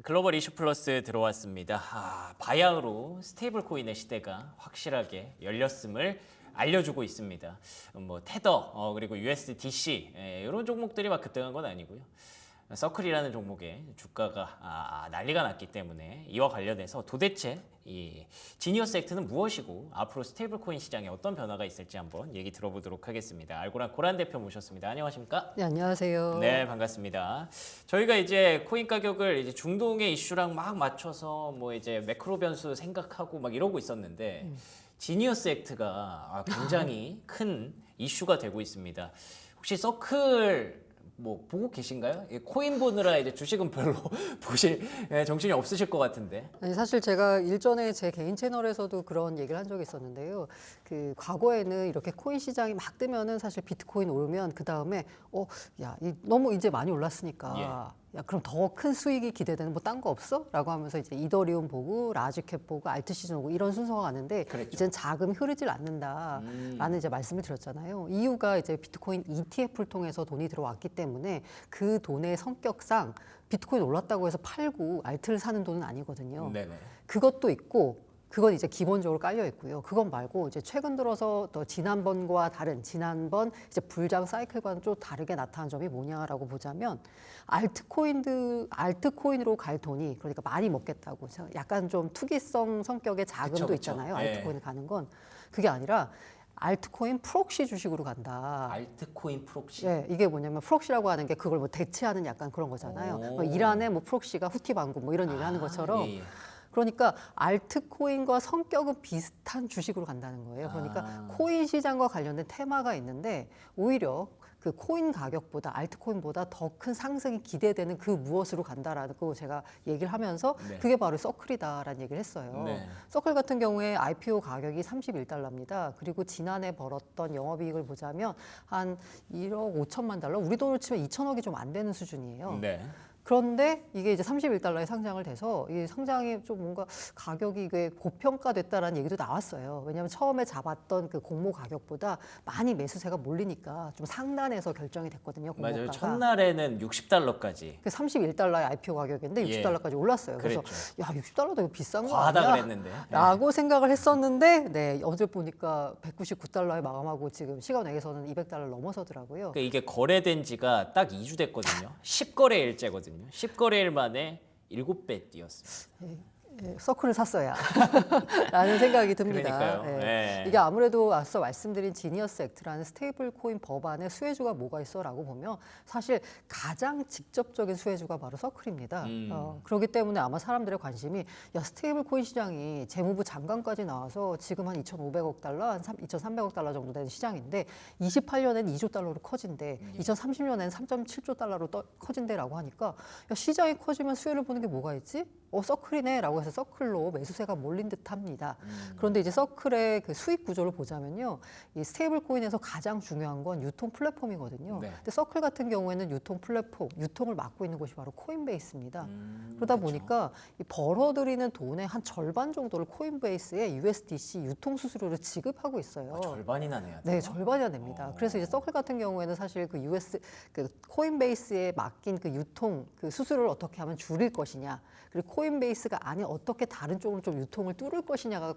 글로벌 이슈 플러스 들어왔습니다. 바야흐로 스테이블 코인의 시대가 확실하게 열렸음을 알려주고 있습니다. 테더 그리고 USDC 이런 종목들이 막 급등한 건 아니고요. 서클이라는 종목의 주가가 난리가 났기 때문에 이와 관련해서 도대체 이 지니어스 액트는 무엇이고 앞으로 스테이블 코인 시장에 어떤 변화가 있을지 한번 얘기 들어보도록 하겠습니다. 알고라 고란 대표 모셨습니다. 안녕하십니까? 네, 안녕하세요. 네, 반갑습니다. 저희가 이제 코인 가격을 이제 중동의 이슈랑 막 맞춰서 이제 매크로 변수 생각하고 막 이러고 있었는데 지니어스 액트가 굉장히 큰 이슈가 되고 있습니다. 혹시 서클 보고 계신가요? 코인 보느라 이제 주식은 별로 보실 정신이 없으실 것 같은데. 아니, 사실 제가 일전에 제 개인 채널에서도 그런 얘기를 한 적이 있었는데요. 그 과거에는 이렇게 코인 시장이 막 뜨면은 사실 비트코인 오르면 그 다음에 너무 이제 많이 올랐으니까 야, 그럼 더 큰 수익이 기대되는 딴 거 없어? 라고 하면서 이제 이더리움 보고 라지캡 보고 알트 시즌 보고 이런 순서가 가는데 그랬죠. 이젠 자금이 흐르질 않는다라는 이제 말씀을 드렸잖아요. 이유가 이제 비트코인 ETF를 통해서 돈이 들어왔기 때문에 그 돈의 성격상 비트코인 올랐다고 해서 팔고 알트를 사는 돈은 아니거든요. 네네. 그것도 있고 그건 이제 기본적으로 깔려 있고요. 그건 말고 이제 최근 들어서 더 지난번 이제 불장 사이클과는 좀 다르게 나타난 점이 뭐냐라고 보자면 알트코인으로 갈 돈이 그러니까 많이 먹겠다고 약간 좀 투기성 성격의 자금도 그쵸. 있잖아요. 네. 알트코인 가는 건 그게 아니라 알트코인 프록시 주식으로 간다. 알트코인 프록시. 예, 이게 뭐냐면 프록시라고 하는 게 그걸 대체하는 약간 그런 거잖아요. 이란의 프록시가 후티 반군 이런 얘기를 하는 것처럼 예. 그러니까 알트코인과 성격은 비슷한 주식으로 간다는 거예요. 그러니까 코인 시장과 관련된 테마가 있는데 오히려 그 코인 가격보다 알트코인보다 더 큰 상승이 기대되는 그 무엇으로 간다라는 거 제가 얘기를 하면서 그게 바로 서클이다라는 얘기를 했어요. 네. 서클 같은 경우에 IPO 가격이 31달러입니다. 그리고 지난해 벌었던 영업이익을 보자면 한 1억 5천만 달러, 우리 돈으로 치면 2천억이 좀 안 되는 수준이에요. 네. 그런데 이게 이제 31달러에 상장을 돼서 이 상장이 좀 뭔가 가격이 이게 고평가됐다라는 얘기도 나왔어요. 왜냐하면 처음에 잡았던 그 공모 가격보다 많이 매수세가 몰리니까 좀 상단에서 결정이 됐거든요. 공모가가. 맞아요. 첫날에는 60달러까지. 그 31달러의 IPO 가격인데 60달러까지 올랐어요. 그래서 그랬죠. 야 60달러도 이거 비싼 거 과하다 아니야? 그랬는데. 라고 생각을 했었는데 어제 보니까 199달러에 마감하고 지금 시간외에서는 200달러 넘어서더라고요. 그러니까 이게 거래된 지가 딱 2주 됐거든요. 10거래일째거든요. 10거래일 만에 7배 뛰었습니다. 서클을 샀어야 라는 생각이 듭니다. 그러니까요. 네. 이게 아무래도 앞서 말씀드린 지니어스 액트라는 스테이블 코인 법안의 수혜주가 뭐가 있어 라고 보면 사실 가장 직접적인 수혜주가 바로 서클입니다. 그렇기 때문에 아마 사람들의 관심이 스테이블 코인 시장이 재무부 장관까지 나와서 지금 한 2,500억 달러, 한 2,300억 달러 정도 되는 시장인데 28년에는 2조 달러로 커진대, 2030년에는 3.7조 달러로 커진대라고 하니까 시장이 커지면 수혜를 보는 게 뭐가 있지? 서클이네 라고 해서 서클로 매수세가 몰린 듯합니다. 그런데 이제 서클의 그 수익 구조를 보자면요, 이 스테이블 코인에서 가장 중요한 건 유통 플랫폼이거든요. 네. 근데 서클 같은 경우에는 유통 플랫폼, 유통을 맡고 있는 곳이 바로 코인베이스입니다. 그러다 그쵸. 보니까 이 벌어들이는 돈의 한 절반 정도를 코인베이스에 USDC 유통 수수료를 지급하고 있어요. 절반이나 내야 돼요? 네, 절반이나 냅니다. 그래서 이제 서클 같은 경우에는 사실 그 코인베이스에 맡긴 그 유통 그 수수료를 어떻게 하면 줄일 것이냐, 그리고 코인베이스가 아닌 어떻게 다른 쪽으로 좀 유통을 뚫을 것이냐가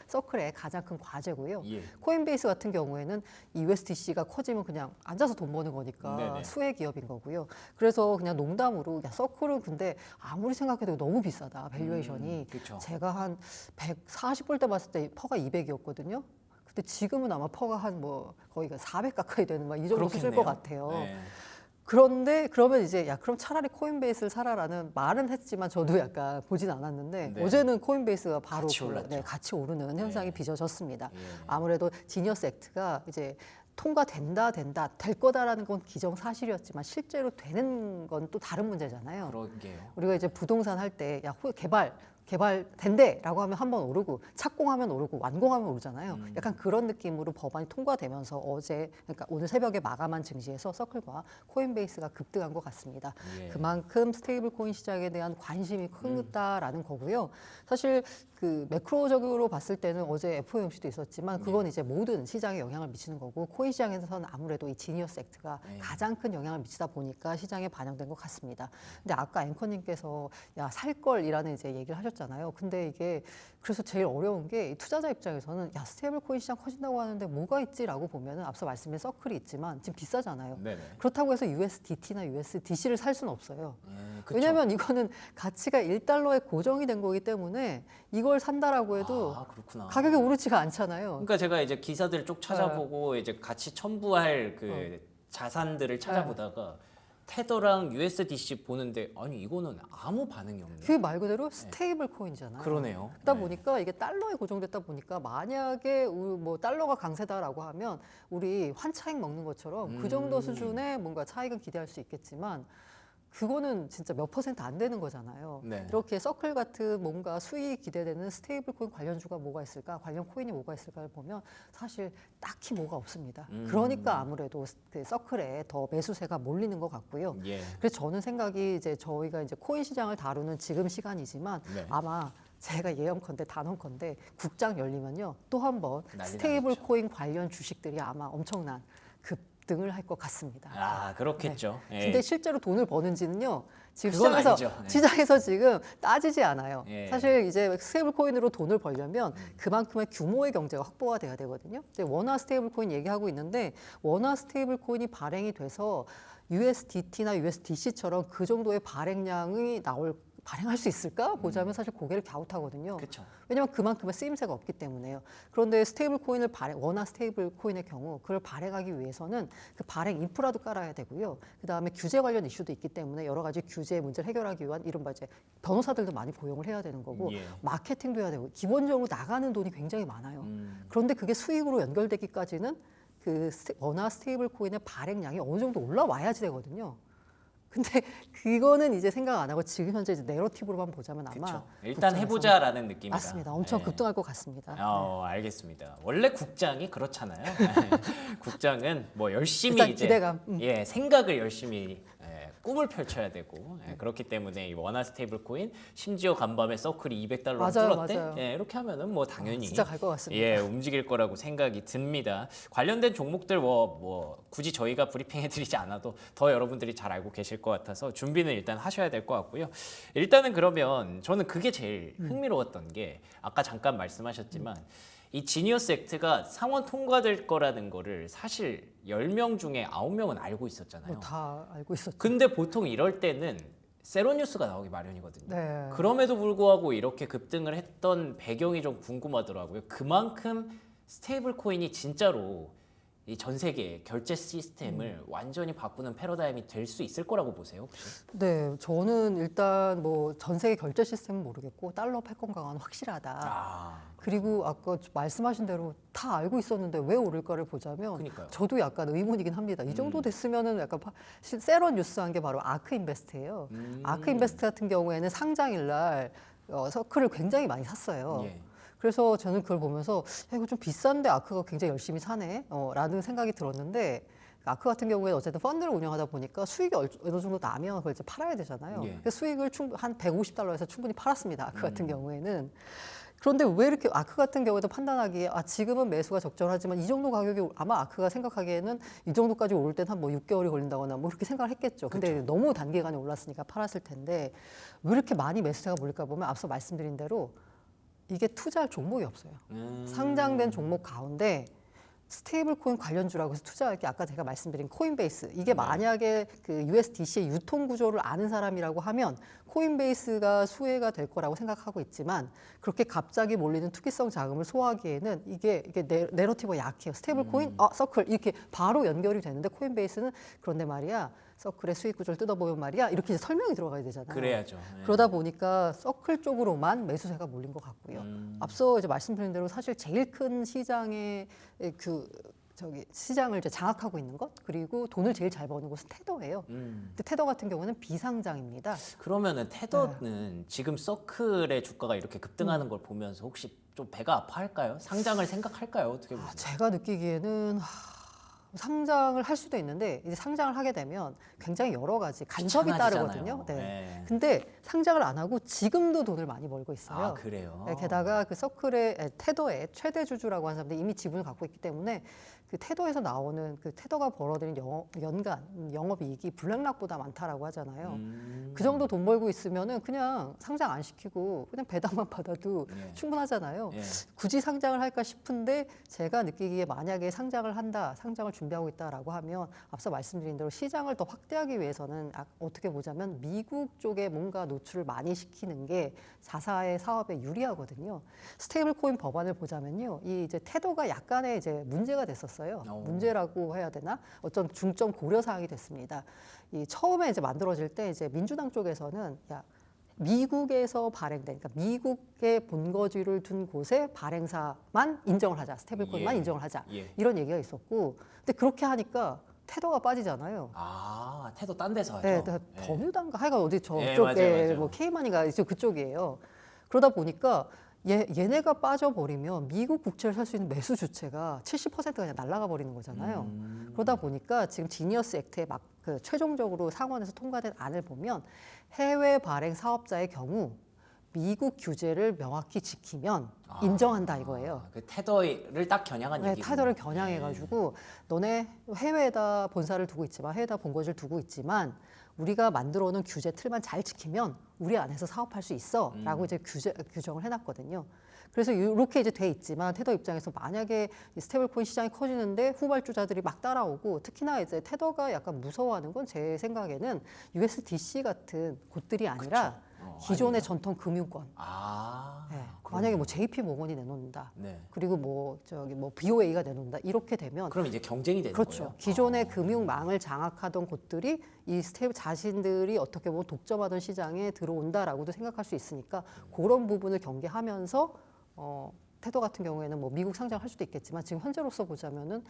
서클의 가장 큰 과제고요. 예. 코인베이스 같은 경우에는 이 USDC가 커지면 그냥 앉아서 돈 버는 거니까 네네. 수혜 기업인 거고요. 그래서 그냥 농담으로 서클은 근데 아무리 생각해도 너무 비싸다, 밸류에이션이. 그쵸. 제가 한 140불 때 봤을 때 퍼가 200이었거든요. 근데 지금은 아마 퍼가 한 거의 400 가까이 되는 이 정도 수준일 것 같아요. 네. 그런데 그러면 이제 그럼 차라리 코인베이스를 사라라는 말은 했지만 저도 약간 보진 않았는데 네. 어제는 코인베이스가 바로 같이 올랐죠. 같이 오르는 현상이 빚어졌습니다. 예. 아무래도 지니어스 액트가 이제 통과된다 될 거다라는 건 기정사실이었지만 실제로 되는 건 또 다른 문제잖아요. 그러게요. 우리가 이제 부동산 할 때 개발 개발된대라고 하면 한 번 오르고 착공하면 오르고 완공하면 오르잖아요. 약간 그런 느낌으로 법안이 통과되면서 어제 그러니까 오늘 새벽에 마감한 증시에서 서클과 코인베이스가 급등한 것 같습니다. 예. 그만큼 스테이블 코인 시장에 대한 관심이 크다라는 거고요. 사실 그 매크로적으로 봤을 때는 어제 FOMC도 있었지만 그건 이제 모든 시장에 영향을 미치는 거고 코인 시장에서는 아무래도 이 지니어스 액트가 가장 큰 영향을 미치다 보니까 시장에 반영된 것 같습니다. 근데 아까 앵커님께서 야, 살 걸이라는 이제 얘기를 하셨잖아요. 근데 이게 그래서 제일 어려운 게 투자자 입장에서는 야, 스테이블 코인 시장 커진다고 하는데 뭐가 있지라고 보면은 앞서 말씀드린 서클이 있지만 지금 비싸잖아요. 네네. 그렇다고 해서 USDT나 USDC를 살 수는 없어요. 그쵸. 왜냐하면 이거는 가치가 1달러에 고정이 된 거기 때문에 이걸 산다라고 해도 아, 그렇구나. 가격이 오르지가 않잖아요. 그러니까 제가 이제 기사들 쭉 찾아보고 이제 같이 첨부할 그 자산들을 찾아보다가 테더랑 USDC 보는데 아니 이거는 아무 반응이 없네. 그게 말 그대로 스테이블 코인이잖아요. 그러네요. 그러다 네. 보니까 이게 달러에 고정됐다 보니까 만약에 뭐 달러가 강세다라고 하면 우리 환차익 먹는 것처럼 그 정도 수준의 뭔가 차익은 기대할 수 있겠지만 그거는 진짜 몇 퍼센트 안 되는 거잖아요. 네. 이렇게 서클 같은 뭔가 수익이 기대되는 스테이블 코인 관련주가 뭐가 있을까, 관련 코인이 뭐가 있을까를 보면 사실 딱히 뭐가 없습니다. 그러니까 아무래도 그 서클에 더 매수세가 몰리는 것 같고요. 예. 그래서 저는 생각이 이제 저희가 이제 코인 시장을 다루는 지금 시간이지만 네. 아마 제가 예언컨대 단언컨대 국장 열리면요 또 한 번 난리 스테이블 나겠죠. 코인 관련 주식들이 아마 엄청난 급등을 할 것 같습니다. 아 그렇겠죠. 예. 근데 실제로 돈을 버는지는요 지금 그건 시장에서 아니죠. 네. 시장에서 지금 따지지 않아요. 예. 사실 이제 스테이블 코인으로 돈을 벌려면 그만큼의 규모의 경제가 확보가 돼야 되거든요. 근데 원화 스테이블 코인 얘기하고 있는데 원화 스테이블 코인이 발행이 돼서 USDT나 USDC처럼 그 정도의 발행량이 발행할 수 있을까 보자면 사실 고개를 갸웃하거든요. 그렇죠. 왜냐하면 그만큼의 쓰임새가 없기 때문에요. 그런데 스테이블 코인을 원화 스테이블 코인의 경우 그걸 발행하기 위해서는 그 발행 인프라도 깔아야 되고요. 그다음에 규제 관련 이슈도 있기 때문에 여러 가지 규제 문제를 해결하기 위한 이른바 이제 변호사들도 많이 고용을 해야 되는 거고 예. 마케팅도 해야 되고 기본적으로 나가는 돈이 굉장히 많아요. 그런데 그게 수익으로 연결되기까지는 그 원화 스테이블 코인의 발행량이 어느 정도 올라와야지 되거든요. 근데 그거는 이제 생각 안 하고 지금 현재 이제 내러티브로만 보자면 아마 그렇죠. 일단 국장에서 해보자라는 느낌이다. 맞습니다. 엄청 예. 급등할 것 같습니다. 알겠습니다. 원래 국장이 그렇잖아요. 국장은 뭐 열심히 일단 이제 기대감. 예, 생각을 열심히 꿈을 펼쳐야 되고 그렇기 때문에 이 원화 스테이블 코인 심지어 간밤에 서클이 200달러를 맞아요, 뚫었대. 맞아요. 예, 이렇게 하면은 뭐 당연히 진짜 갈 것 같습니다. 예, 움직일 거라고 생각이 듭니다. 관련된 종목들 뭐 굳이 저희가 브리핑해드리지 않아도 더 여러분들이 잘 알고 계실 것 같아서 준비는 일단 하셔야 될 것 같고요. 일단은 그러면 저는 그게 제일 흥미로웠던 게 아까 잠깐 말씀하셨지만 이 지니어스 액트가 상원 통과될 거라는 거를 사실 10명 중에 9명은 알고 있었잖아요. 뭐 다 알고 있었죠. 근데 보통 이럴 때는 세로뉴스가 나오기 마련이거든요. 네. 그럼에도 불구하고 이렇게 급등을 했던 배경이 좀 궁금하더라고요. 그만큼 스테이블 코인이 진짜로 이 전 세계 결제 시스템을 완전히 바꾸는 패러다임이 될 수 있을 거라고 보세요, 혹시? 네, 저는 일단 뭐 전 세계 결제 시스템은 모르겠고 달러 패권 강화는 확실하다. 아, 그리고 아까 말씀하신 대로 다 알고 있었는데 왜 오를까를 보자면 그러니까요. 저도 약간 의문이긴 합니다. 이 정도 됐으면은 약간 세런 뉴스한 게 바로 아크 인베스트예요. 아크 인베스트 같은 경우에는 상장일 날 서클을 굉장히 많이 샀어요. 예. 그래서 저는 그걸 보면서 야, 이거 좀 비싼데 아크가 굉장히 열심히 사네 라는 생각이 들었는데 아크 같은 경우에 어쨌든 펀드를 운영하다 보니까 수익이 어느 정도 나면 그걸 이제 팔아야 되잖아요. 예. 그 수익을 한 150달러에서 충분히 팔았습니다. 아크 같은 경우에는. 그런데 왜 이렇게 아크 같은 경우에도 판단하기에 지금은 매수가 적절하지만 이 정도 가격이 아마 아크가 생각하기에는 이 정도까지 오를 땐 한 뭐 6개월이 걸린다거나 뭐 그렇게 생각을 했겠죠. 근데 너무 단기간에 올랐으니까 팔았을 텐데 왜 이렇게 많이 매수세가 몰릴까 보면 앞서 말씀드린 대로 이게 투자할 종목이 없어요. 상장된 종목 가운데 스테이블 코인 관련주라고 해서 투자할 게 아까 제가 말씀드린 코인베이스 이게 만약에 그 USDC의 유통 구조를 아는 사람이라고 하면 코인베이스가 수혜가 될 거라고 생각하고 있지만 그렇게 갑자기 몰리는 투기성 자금을 소화하기에는 이게 내러티브가 약해요. 스테이블 코인, 서클 이렇게 바로 연결이 되는데 코인베이스는 그런데 말이야 서클의 수익 구조를 뜯어보면 말이야 이렇게 이제 설명이 들어가야 되잖아요. 그래야죠. 예. 그러다 보니까 서클 쪽으로만 매수세가 몰린 것 같고요. 앞서 이제 말씀드린 대로 사실 제일 큰 시장의 그 저기 시장을 이제 장악하고 있는 것, 그리고 돈을 제일 잘 버는 곳은 테더예요. 근데 테더 같은 경우는 비상장입니다. 그러면은 테더는 지금 서클의 주가가 이렇게 급등하는 걸 보면서 혹시 좀 배가 아파할까요? 상장을 생각할까요? 어떻게 보세요? 제가 느끼기에는 상장을 할 수도 있는데 이제 상장을 하게 되면 굉장히 여러 가지 간섭이 귀찮아지잖아요. 따르거든요. 네. 네. 근데 상장을 안 하고 지금도 돈을 많이 벌고 있어요. 아, 그래요? 네, 게다가 그 서클의 테더의 최대 주주라고 하는 사람들이 이미 지분을 갖고 있기 때문에 그 테더에서 나오는 그 테더가 벌어들인 연간 영업이익이 블랙락보다 많다라고 하잖아요. 그 정도 돈 벌고 있으면은 그냥 상장 안 시키고 그냥 배당만 받아도 예. 충분하잖아요. 예. 굳이 상장을 할까 싶은데 제가 느끼기에 만약에 상장을 한다, 상장을 준비하고 있다라고 하면 앞서 말씀드린 대로 시장을 더 확대하기 위해서는 어떻게 보자면 미국 쪽에 뭔가 노출을 많이 시키는 게 자사의 사업에 유리하거든요. 스테이블 코인 법안을 보자면요. 이 이제 태도가 약간의 이제 문제가 됐었어요. 문제라고 해야 되나? 어떤 중점 고려 사항이 됐습니다. 이 처음에 이제 만들어질 때 이제 민주당 쪽에서는 미국에서 발행된, 그러니까 미국의 본거지를 둔 곳에 발행사만 인정을 하자, 스테이블코인만 예. 인정을 하자, 예. 이런 얘기가 있었고, 근데 그렇게 하니까 테더가 빠지잖아요. 아, 테더 딴 데서 하죠? 네, 예. 버뮤다인가 하여간 어디 예, 저쪽에 맞아요. 뭐 케이만이가 그쪽이에요. 그러다 보니까 얘네가 빠져버리면 미국 국채를 살 수 있는 매수 주체가 70%가 그냥 날아가 버리는 거잖아요. 그러다 보니까 지금 지니어스 액트에 막 그 최종적으로 상원에서 통과된 안을 보면 해외 발행 사업자의 경우 미국 규제를 명확히 지키면 인정한다 이거예요. 그 테더를 딱 겨냥한 네, 얘기군요. 타더를 겨냥해가지고 너네 해외에다 본사를 두고 있지만 해외에다 본거지를 두고 있지만 우리가 만들어 놓은 규제 틀만 잘 지키면 우리 안에서 사업할 수 있어라고 이제 규정을 해놨거든요. 그래서 이렇게 이제 돼 있지만 테더 입장에서 만약에 이 스테이블코인 시장이 커지는데 후발주자들이 막 따라오고 특히나 이제 테더가 약간 무서워하는 건 제 생각에는 USDC 같은 곳들이 아니라 기존의 전통 금융권. 아, 네. 만약에 뭐 JP 모건이 내놓는다. 네. 그리고 뭐 저기 뭐 BOA가 내놓는다. 이렇게 되면 그럼 이제 경쟁이 되는 그렇죠. 거예요? 기존의 금융망을 장악하던 곳들이 이 스테이블 자신들이 어떻게 보면 독점하던 시장에 들어온다라고도 생각할 수 있으니까 그런 부분을 경계하면서 테더 같은 경우에는 뭐 미국 상장할 수도 있겠지만 지금 현재로서 보자면은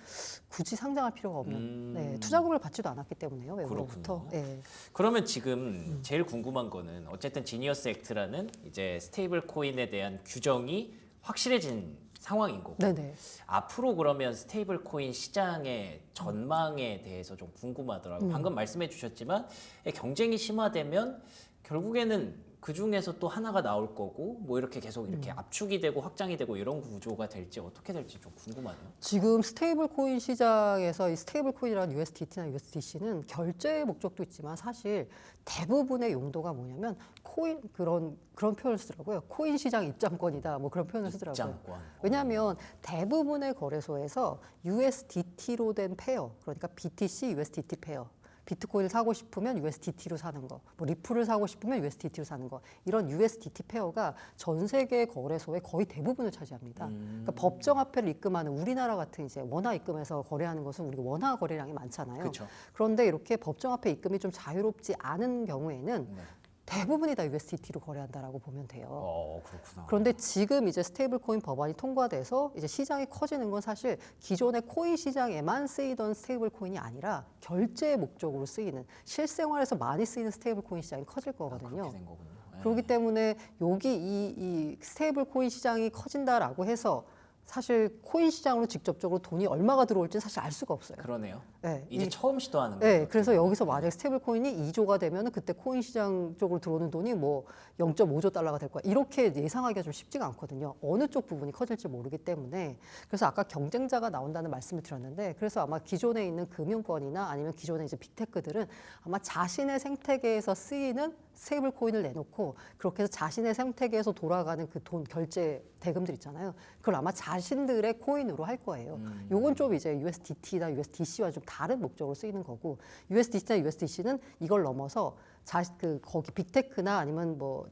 굳이 상장할 필요가 없는 네, 투자금을 받지도 않았기 때문에요. 외국으로부터. 그렇군요. 네. 그러면 지금 제일 궁금한 거는 어쨌든 지니어스 액트라는 이제 스테이블 코인에 대한 규정이 확실해진 상황인 거고 네네. 앞으로 그러면 스테이블 코인 시장의 전망에 대해서 좀 궁금하더라고요. 방금 말씀해 주셨지만 경쟁이 심화되면 결국에는 그 중에서 또 하나가 나올 거고 뭐 이렇게 계속 이렇게 압축이 되고 확장이 되고 이런 구조가 될지 어떻게 될지 좀 궁금하네요. 지금 스테이블 코인 시장에서 이 스테이블 코인이라는 USDT나 USDC는 결제 목적도 있지만 사실 대부분의 용도가 뭐냐면 코인 그런 표현을 쓰더라고요. 코인 시장 입장권이다. 뭐 그런 표현을 쓰더라고요. 입장권. 왜냐하면 대부분의 거래소에서 USDT로 된 페어, 그러니까 BTC, USDT 페어. 비트코인을 사고 싶으면 USDT로 사는 거, 뭐 리플을 사고 싶으면 USDT로 사는 거, 이런 USDT 페어가 전 세계 거래소의 거의 대부분을 차지합니다. 그러니까 법정화폐를 입금하는 우리나라 같은 이제 원화 입금해서 거래하는 것은 우리가 원화 거래량이 많잖아요. 그렇죠. 그런데 이렇게 법정화폐 입금이 좀 자유롭지 않은 경우에는 네. 대부분이 다 USDT로 거래한다라고 보면 돼요. 그렇구나. 그런데 지금 이제 스테이블 코인 법안이 통과돼서 이제 시장이 커지는 건 사실 기존의 코인 시장에만 쓰이던 스테이블 코인이 아니라 결제 목적으로 쓰이는 실생활에서 많이 쓰이는 스테이블 코인 시장이 커질 거거든요. 그렇게 된 거군요. 네. 그렇기 때문에 여기 이 스테이블 코인 시장이 커진다라고 해서 사실 코인 시장으로 직접적으로 돈이 얼마가 들어올지는 사실 알 수가 없어요. 그러네요. 네, 이제 처음 시도하는 거예요. 네, 그래서 여기서 만약에 스테이블 코인이 2조가 되면 그때 코인 시장 쪽으로 들어오는 돈이 뭐 0.5조 달러가 될 거야. 이렇게 예상하기가 좀 쉽지가 않거든요. 어느 쪽 부분이 커질지 모르기 때문에. 그래서 아까 경쟁자가 나온다는 말씀을 드렸는데 그래서 아마 기존에 있는 금융권이나 아니면 기존의 이제 빅테크들은 아마 자신의 생태계에서 쓰이는 스테이블 코인을 내놓고 그렇게 해서 자신의 생태계에서 돌아가는 그 돈 결제 대금들 있잖아요. 그걸 아마 자신들의 코인으로 할 거예요. 요건 좀 이제 USDT나 USDC와 좀 다른 목적으로 쓰이는 거고 USDT나 USDC는 이걸 넘어서 거기 빅테크나 아니면 뭐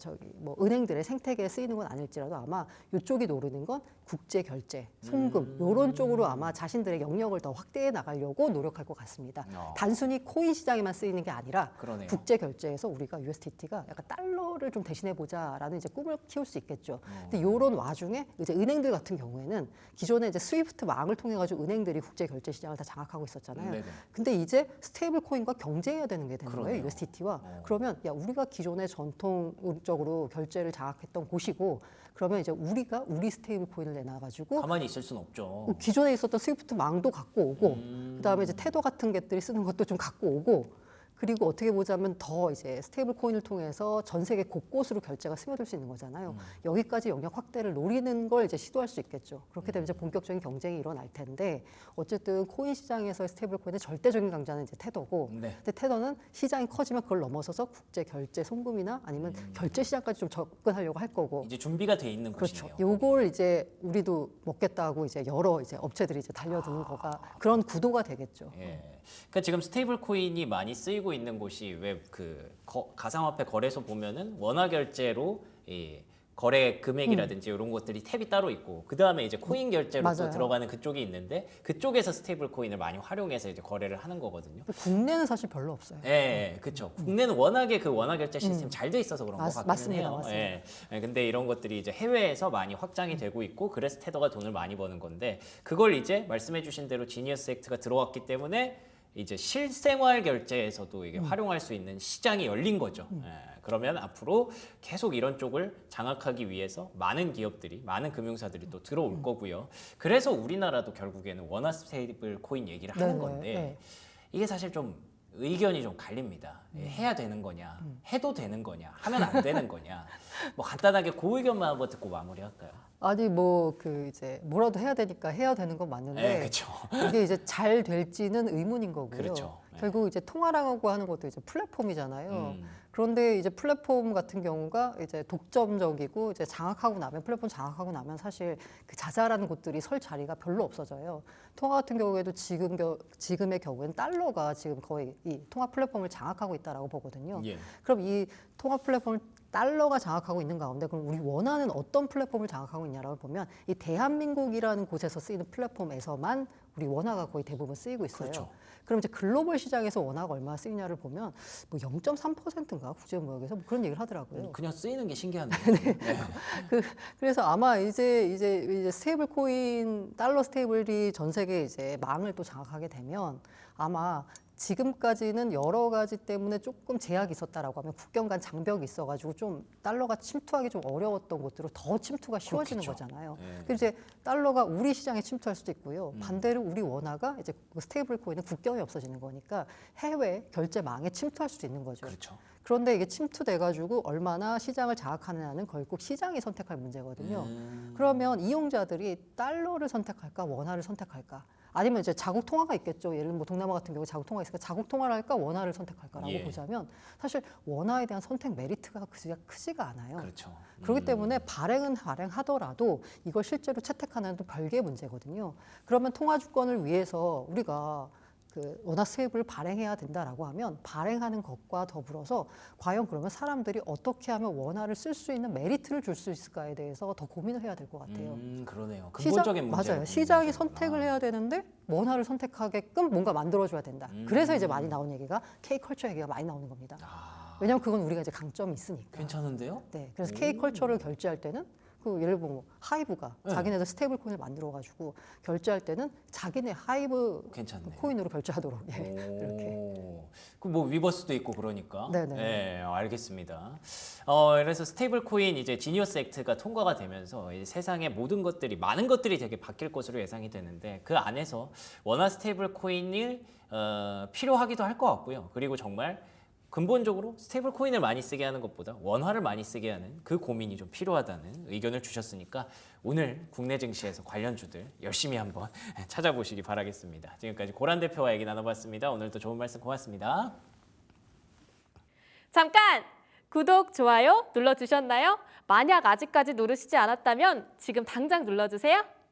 은행들의 생태계에 쓰이는 건 아닐지라도 아마 이쪽이 노리는 건 국제 결제, 송금 이런 쪽으로 아마 자신들의 영역을 더 확대해 나가려고 노력할 것 같습니다. 단순히 코인 시장에만 쓰이는 게 아니라 그러네요. 국제 결제에서 우리가 USDT가 약간 달러를 좀 대신해 보자라는 이제 꿈을 키울 수 있겠죠. 근데 이런 와중에 이제 은행들 같은 경우에는 기존에 이제 스위프트 망을 통해 가지고 은행들이 국제 결제 시장을 다 장악하고 있었잖아요. 네네. 근데 이제 스테이블 코인과 경쟁해야 되는 게 되는 그러네요. 거예요, USDT와. 그러면 야 우리가 기존에 전통적으로 결제를 장악했던 곳이고 그러면 이제 우리가 우리 스테이블 코인을 내놔가지고 가만히 있을 수는 없죠. 기존에 있었던 스위프트 망도 갖고 오고 그다음에 이제 테더 같은 것들이 쓰는 것도 좀 갖고 오고 그리고 어떻게 보자면 더 이제 스테이블 코인을 통해서 전 세계 곳곳으로 결제가 스며들 수 있는 거잖아요. 여기까지 영역 확대를 노리는 걸 이제 시도할 수 있겠죠. 그렇게 되면 이제 본격적인 경쟁이 일어날 텐데 어쨌든 코인 시장에서의 스테이블 코인의 절대적인 강자는 이제 테더고 네. 근데 테더는 시장이 커지면 그걸 넘어서서 국제 결제 송금이나 아니면 결제 시장까지 좀 접근하려고 할 거고 이제 준비가 돼 있는 그렇죠. 곳이네요. 요걸 이제 우리도 먹겠다고 이제 여러 이제 업체들이 이제 달려드는 거가 그런 구도가 되겠죠. 예. 그러니까 지금 스테이블 코인이 많이 쓰이고 있는 곳이 왜 그 가상화폐 거래소 보면은 원화 결제로 이 거래 금액이라든지 이런 것들이 탭이 따로 있고 그 다음에 이제 코인 결제로 또 맞아요. 들어가는 그쪽이 있는데 그쪽에서 스테이블 코인을 많이 활용해서 이제 거래를 하는 거거든요. 국내는 사실 별로 없어요. 예, 그렇죠. 국내는 워낙에 그 원화 결제 시스템 잘 돼 있어서 그런 것 같기는 맞습니다. 해요. 맞습니다. 예. 예, 근데 이런 것들이 이제 해외에서 많이 확장이 되고 있고 그래서 테더가 돈을 많이 버는 건데 그걸 이제 말씀해주신 대로 지니어스 액트가 들어왔기 때문에 이제 실생활 결제에서도 이게 활용할 수 있는 시장이 열린 거죠. 예, 그러면 앞으로 계속 이런 쪽을 장악하기 위해서 많은 기업들이, 많은 금융사들이 또 들어올 거고요. 그래서 우리나라도 결국에는 원화 스테이블 코인 얘기를 하는 네네, 건데 네. 이게 사실 좀 의견이 좀 갈립니다. 해야 되는 거냐, 해도 되는 거냐, 하면 안 되는 거냐. 뭐 간단하게 그 의견만 한번 듣고 마무리할까요? 아니 뭐 그 이제 뭐라도 해야 되니까 해야 되는 건 맞는데 네, 그렇죠. 이게 이제 잘 될지는 의문인 거고요. 그렇죠. 네. 결국 이제 통화라고 하는 것도 이제 플랫폼이잖아요. 음. 그런데 이제 플랫폼 같은 경우가 이제 독점적이고 이제 장악하고 나면 플랫폼 장악하고 나면 사실 그 자잘한 곳들이 설 자리가 별로 없어져요. 통화 같은 경우에도 지금의 경우에는 달러가 지금 거의 이 통화 플랫폼을 장악하고 있다라고 보거든요. 예. 그럼 이 통화 플랫폼을 달러가 장악하고 있는 가운데 그럼 우리 원하는 어떤 플랫폼을 장악하고 있냐라고 보면 이 대한민국이라는 곳에서 쓰이는 플랫폼에서만 우리 원화가 거의 대부분 쓰이고 있어요. 그렇죠. 그럼 이제 글로벌 시장에서 원화가 얼마나 쓰이냐를 보면 뭐 0.3%인가 국제무역에서 뭐 그런 얘기를 하더라고요. 그냥 쓰이는 게 신기하네요. 그래서 아마 이제 스테이블 코인 달러 스테이블이 전 세계 이제 망을 또 장악하게 되면 아마 지금까지는 여러 가지 때문에 조금 제약이 있었다라고 하면 국경 간 장벽이 있어가지고 좀 달러가 침투하기 좀 어려웠던 곳들로 더 침투가 쉬워지는 그렇겠죠. 거잖아요. 네. 그럼 이제 달러가 우리 시장에 침투할 수도 있고요. 반대로 우리 원화가 이제 그 스테이블 코인은 국경이 없어지는 거니까 해외 결제망에 침투할 수도 있는 거죠. 그렇죠. 그런데 이게 침투돼가지고 얼마나 시장을 장악하느냐는 결국 시장이 선택할 문제거든요. 그러면 이용자들이 달러를 선택할까 원화를 선택할까? 아니면 이제 자국 통화가 있겠죠. 예를 들면 뭐 동남아 같은 경우 자국 통화가 있으니까 자국 통화를 할까 원화를 선택할까라고 예. 보자면 사실 원화에 대한 선택 메리트가 크지가 않아요. 그렇죠. 그렇기 때문에 발행은 발행하더라도 이걸 실제로 채택하는 또 별개의 문제거든요. 그러면 통화 주권을 위해서 우리가 그 원화 스테이블을 발행해야 된다라고 하면 발행하는 것과 더불어서 과연 그러면 사람들이 어떻게 하면 원화를 쓸 수 있는 메리트를 줄 수 있을까에 대해서 더 고민을 해야 될 것 같아요. 그러네요. 근본적인 문제를 맞아요. 시장이 보는 거구나. 선택을 해야 되는데 원화를 선택하게끔 뭔가 만들어줘야 된다. 그래서 이제 많이 나오는 얘기가 K컬처 얘기가 많이 나오는 겁니다. 왜냐하면 그건 우리가 이제 강점이 있으니까. 괜찮은데요? 네, 그래서 K컬처를 결제할 때는 그 예를 들면 뭐 하이브가 네. 자기네들 스테이블 코인을 만들어가지고 결제할 때는 자기네 하이브 괜찮네. 코인으로 결제하도록 이렇게. 그뭐 위버스도 있고 그러니까. 네네. 네, 알겠습니다. 그래서 스테이블 코인 이제 지니어스 액트가 통과가 되면서 이제 세상의 모든 것들이 많은 것들이 되게 바뀔 것으로 예상이 되는데 그 안에서 원화 스테이블 코인이 필요하기도 할 것 같고요. 그리고 정말 근본적으로 스테이블 코인을 많이 쓰게 하는 것보다 원화를 많이 쓰게 하는 그 고민이 좀 필요하다는 의견을 주셨으니까 오늘 국내 증시에서 관련주들 열심히 한번 찾아보시기 바라겠습니다. 지금까지 고란 대표와 얘기 나눠봤습니다. 오늘도 좋은 말씀 고맙습니다. 잠깐! 구독, 좋아요 눌러주셨나요? 만약 아직까지 누르시지 않았다면 지금 당장 눌러주세요.